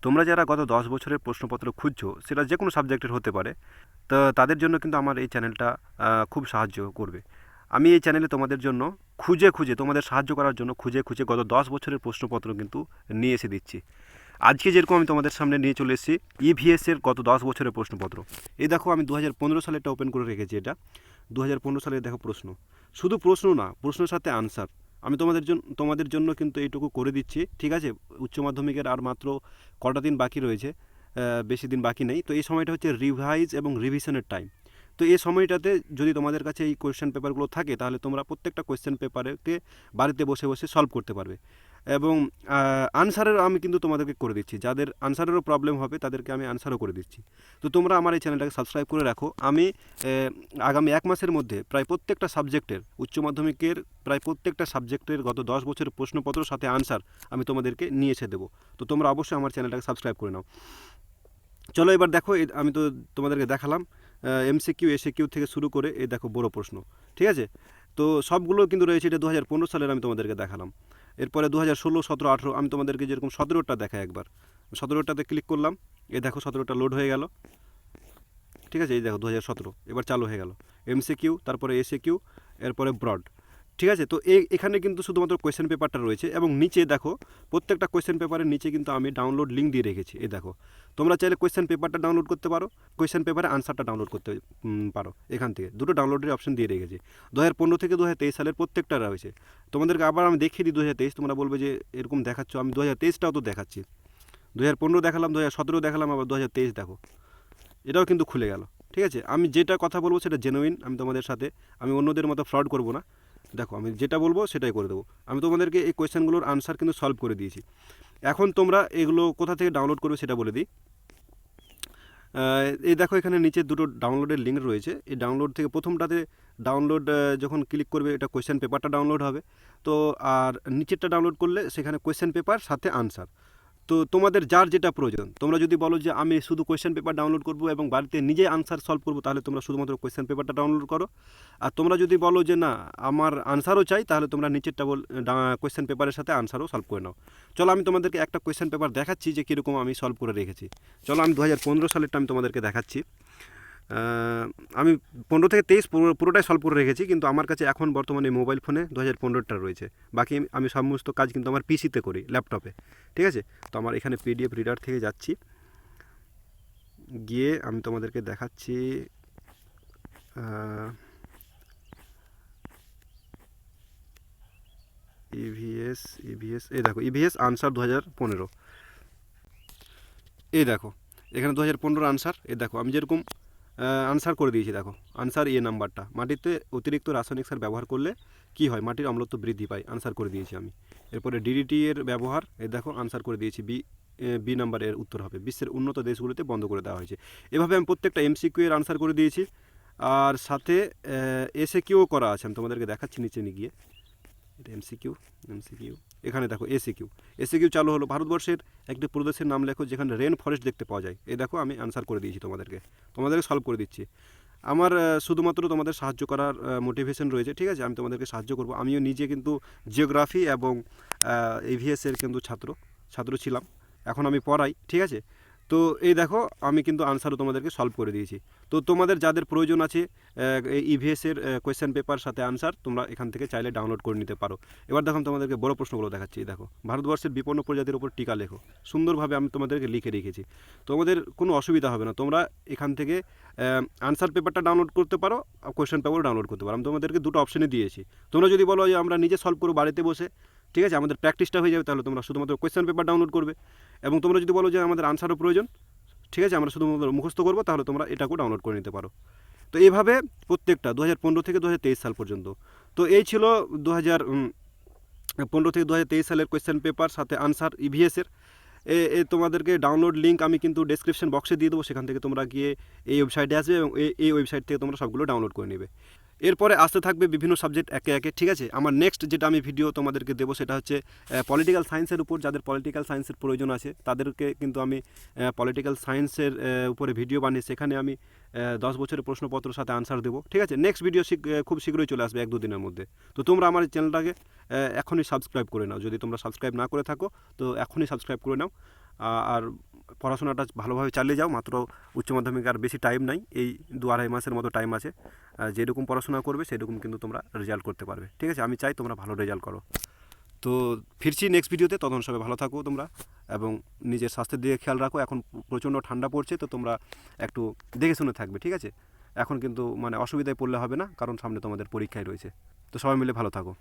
তোমরা যারা গত 10 বছরের প্রশ্নপত্র খুঁজছো, সেটা যে কোনো সাবজেক্টের হতে পারে, তো তাদের জন্য কিন্তু আমার এই চ্যানেলটা খুব সাহায্য করবে। আমি এই চ্যানেলে তোমাদের জন্য খুঁজে খুঁজে, তোমাদের সাহায্য করার জন্য খুঁজে খুঁজে গত 10 বছরের প্রশ্নপত্র কিন্তু নিয়ে এসে দিচ্ছি। আজকে যেরকম আমি তোমাদের সামনে নিয়ে চলে এসেছি ইভিএসের গত 10 বছরের প্রশ্নপত্র। এই দেখো, আমি 2015 সালেরটা ওপেন করে রেখেছি। এটা 2015 সালের দেখো প্রশ্ন, শুধু প্রশ্ন না, প্রশ্নের সাথে আনসার। আমি তোমাদের জন্য কিন্তু এইটুকু করে দিচ্ছি, ঠিক আছে? উচ্চ মাধ্যমিকের আর মাত্র কটা দিন বাকি রয়েছে, বেশি দিন বাকি নেই। তো এই সময়টা হচ্ছে রিভাইজ এবং রিভিশনের টাইম। তো এই সময়টাতে যদি তোমাদের কাছে এই কোয়েশ্চেন পেপারগুলো থাকে, তাহলে তোমরা প্রত্যেকটা কোয়েশ্চেন পেপারেতে বাড়িতে বসে বসে সলভ করতে পারবে। এবং আনসারের আমি কিন্তু তোমাদেরকে করে দিচ্ছি, যাদের আনসারেরও প্রবলেম হবে তাদেরকে আমি আনসারও করে দিচ্ছি। তো তোমরা আমার এই চ্যানেলটাকে সাবস্ক্রাইব করে রাখো। আমি আগামী 1 মাসের মধ্যে প্রায় প্রত্যেকটা সাবজেক্টের, উচ্চ মাধ্যমিকের প্রায় প্রত্যেকটা সাবজেক্টের গত 10 বছরের প্রশ্নপত্র সাথে আনসার আমি তোমাদেরকে নিয়ে এসে দেবো। তো তোমরা অবশ্যই আমার চ্যানেলটাকে সাবস্ক্রাইব করে নাও। চলো এবার দেখো, আমি তো তোমাদেরকে দেখালাম এমসিকিউ এসিকিউ থেকে শুরু করে এই দেখো বড় প্রশ্ন, ঠিক আছে? তো সবগুলো কিন্তু রয়েছে। এটা 2015 সালের আমি তোমাদেরকে দেখালাম। এরপরে 2016, 17, 18 আমি তোমাদেরকে যেরকম 17টা দেখাই একবার। 17টাতে ক্লিক করলাম, এই দেখো 17টা লোড হয়ে গেল, ঠিক আছে? এই দেখো 2017 এবার চালু হয়ে গেল। এমসিকিউ, তারপরে এসিকিউ, এরপরে ব্রড, ঠিক আছে? তো এখানে কিন্তু শুধুমাত্র কোয়েশ্চেন পেপারটা রয়েছে, এবং নিচে দেখো প্রত্যেকটা কোয়েশ্চেন পেপারের নিচে কিন্তু আমি ডাউনলোড লিঙ্ক দিয়ে রেখেছি। এই দেখো, তোমরা চাইলে কোয়েশ্চেন পেপারটা ডাউনলোড করতে পারো, কোয়েশ্চেন পেপারে আনসারটা ডাউনলোড করতে পারো। এখান থেকে দুটো ডাউনলোডের অপশন দিয়ে রেখেছি। 2015 থেকে 2023 সালের প্রত্যেকটা রয়েছে। তোমাদেরকে আবার আমি দেখিয়ে দিই 2023, তোমরা বলবে যে এরকম দেখাচ্ছ। আমি 2023টাও তো দেখাচ্ছি। 2015 দেখালাম, 2017 দেখালাম, আবার 2023 দেখো, এটাও কিন্তু খুলে গেল, ঠিক আছে? আমি যেটা কথা বলবো সেটা জেনুইন, আমি তোমাদের সাথে, আমি অন্যদের মতো ফ্রড করবো না। দেখো, আমি যেটা বলবো সেটাই করে দেবো। আমি তোমাদেরকে এই কোয়েশ্চেনগুলোর আনসার কিন্তু সলভ করে দিয়েছি। এখন তোমরা এগুলো কোথা থেকে ডাউনলোড করবে সেটা বলে দিই। এই দেখো, এখানে নিচে দুটো ডাউনলোডের লিঙ্ক রয়েছে। এই ডাউনলোড থেকে প্রথমটাতে ডাউনলোড যখন ক্লিক করবে, এটা কোয়েশ্চেন পেপারটা ডাউনলোড হবে। তো আর নিচেরটা ডাউনলোড করলে সেখানে কোয়েশ্চেন পেপার সাথে আনসার। তো তোমাদের যার যেটা প্রয়োজন, তোমরা যদি বলো যে আমি শুধু কোয়েশ্চেন পেপার ডাউনলোড করব এবং বাড়িতে নিজে আনসার সলভ করবো, তাহলে তোমরা শুধুমাত্র কোয়েশ্চেন পেপারটা ডাউনলোড করো। আর তোমরা যদি বলো যে না, আমার আনসারও চাই, তাহলে তোমরা নিচেরটা কোয়েশ্চেন পেপারের সাথে আনসারও সলভ করে নাও। চলো আমি তোমাদেরকে একটা কোয়েশ্চেন পেপার দেখাচ্ছি যে কীরকম আমি সলভ করে রেখেছি। চলো আমি 2015 সালেরটা আমি তোমাদেরকে দেখাচ্ছি। আমি 15 থেকে 23 পুরোটাই সলভ করে রেখেছি, কিন্তু আমার কাছে এখন বর্তমানে মোবাইল ফোনে 2015টা রয়েছে। বাকি আমি সমস্ত কাজ কিন্তু আমার পিসিতে করি, ল্যাপটপে, ঠিক আছে? তো আমার এখানে পিডিএফ রিডার থেকে যাচ্ছি, গিয়ে আমি তোমাদেরকে দেখাচ্ছি। ইভিএস, এই দেখো ইভিএস আনসার 2015। এই দেখো, এখানে 2015 আনসার। এই দেখো আমি যেরকম আনসার করে দিয়েছি। দেখো আনসার নাম্বারটা, মাটিতে অতিরিক্ত রাসায়নিক সার ব্যবহার করলে কি হয়? মাটির অম্লত্ব বৃদ্ধি পায়, আনসার করে দিয়েছি আমি। এরপরে ডিডিটি এর ব্যবহার, এই দেখো আনসার করে দিয়েছি। বি নাম্বারের উত্তর হবে, বিশ্বের উন্নত দেশগুলোতে বন্ধ করে দেওয়া হয়েছে। এভাবে আমি প্রত্যেকটা এমসিকিউ এর আনসার করে দিয়েছি। আর সাথে এসএকিউ করা আছে, আমি তোমাদেরকে দেখাচ্ছি নিচে নিয়ে গিয়ে। এটা এমসিকিউ, এখানে দেখো এসিকিউ চালু হলো। ভারতবর্ষের একটি প্রদেশের নাম লেখো যেখানে রেন ফরেস্ট দেখতে পাওয়া যায়। এই দেখো আমি আনসার করে দিয়েছি, তোমাদেরকে সলভ করে দিচ্ছি। আমার শুধুমাত্র তোমাদের সাহায্য করার মোটিভেশন রয়েছে, ঠিক আছে? আমি তোমাদেরকে সাহায্য করব। আমিও নিজে কিন্তু জিওগ্রাফি এবং ইভিএসের কিন্তু ছাত্র ছিলাম, এখন আমি পড়াই, ঠিক আছে? তো এই দেখো, আমি কিন্তু আনসারও তোমাদেরকে সলভ করে দিয়েছি। তো তোমাদের যাদের প্রয়োজন আছে এই ইভিএসের কোয়েশ্চেন পেপার সাথে আনসার, তোমরা এখান থেকে চাইলে ডাউনলোড করে নিতে পারো। এবার দেখো আমি তোমাদেরকে বড় প্রশ্নগুলো দেখাচ্ছি। দেখো, ভারতবর্ষের বিপন্ন প্রজাতির উপর টিকা লেখো। সুন্দরভাবে আমি তোমাদেরকে লিখে রেখেছি, তোমাদের কোনো অসুবিধা হবে না। তোমরা এখান থেকে আনসার পেপারটা ডাউনলোড করতে পারো, কোয়েশ্চেন পেপারও ডাউনলোড করতে পারো। আমি তোমাদেরকে দুটো অপশনে দিয়েছি। তোমরা যদি বলো যে আমরা নিজে সলভ করবো বাড়িতে বসে, ঠিক আছে, আমাদের প্র্যাকটিসটা হয়ে যাবে, তাহলে তোমরা শুধুমাত্র কোয়েশ্চেন পেপার ডাউনলোড করবে। এবং তোমরা যদি বলো যে আমাদের আনসারও প্রয়োজন, ঠিক আছে, আমরা শুধুমাত্র মুখস্থ করবো, তাহলে তোমরা এটাকেও ডাউনলোড করে নিতে পারো। তো এইভাবে প্রত্যেকটা 2015 থেকে 2023 সাল পর্যন্ত। তো এই ছিল 2015 থেকে 2023 সালের কোয়েশ্চেন পেপার সাথে আনসার ইভিএসের। তোমাদেরকে ডাউনলোড লিঙ্ক আমি কিন্তু ডেসক্রিপশন বক্সে দিয়ে দেবো, সেখান থেকে তোমরা গিয়ে এই ওয়েবসাইটে আসবে এবং এই ওয়েবসাইট থেকে তোমরা সবগুলো ডাউনলোড করে নেবে। এরপরে আসতে থাকবে বিভিন্ন সাবজেক্ট একে একে, ঠিক আছে? আমার নেক্সট যেটা আমি ভিডিও তোমাদেরকে দেবো সেটা হচ্ছে পলিটিক্যাল সায়েন্সের উপর। যাদের পলিটিক্যাল সায়েন্সের প্রয়োজন আছে তাদেরকে কিন্তু আমি পলিটিক্যাল সায়েন্সের উপরে ভিডিও বানিয়ে সেখানে আমি 10 বছরের প্রশ্নপত্রের সাথে আনসার দেবো, ঠিক আছে? নেক্সট ভিডিও খুব শীঘ্রই চলে আসবে, 1-2 দিনের মধ্যে। তো তোমরা আমার চ্যানেলটাকে এখনই সাবস্ক্রাইব করে নাও। যদি তোমরা সাবস্ক্রাইব না করে থাকো তো এখনই সাবস্ক্রাইব করে নাও। আর পড়াশোনাটা ভালোভাবে চালিয়ে যাও। মাত্র উচ্চ মাধ্যমিক আর বেশি টাইম নাই, এই 2-2.5 মাসের মতো টাইম আছে। যেরকম পড়াশোনা করবে সেরকম কিন্তু তোমরা রেজাল্ট করতে পারবে, ঠিক আছে? আমি চাই তোমরা ভালো রেজাল্ট করো। তো ফিরছি নেক্সট ভিডিওতে, তখন সবাই ভালো থাকো তোমরা, এবং নিজের স্বাস্থ্যের দিকে খেয়াল রাখো। এখন প্রচণ্ড ঠান্ডা পড়ছে, তো তোমরা একটু দেখে শুনে থাকবে, ঠিক আছে? এখন কিন্তু মানে অসুবিধায় পড়লে হবে না, কারণ সামনে তোমাদের পরীক্ষায় রয়েছে। তো সবাই মিলে ভালো থাকো।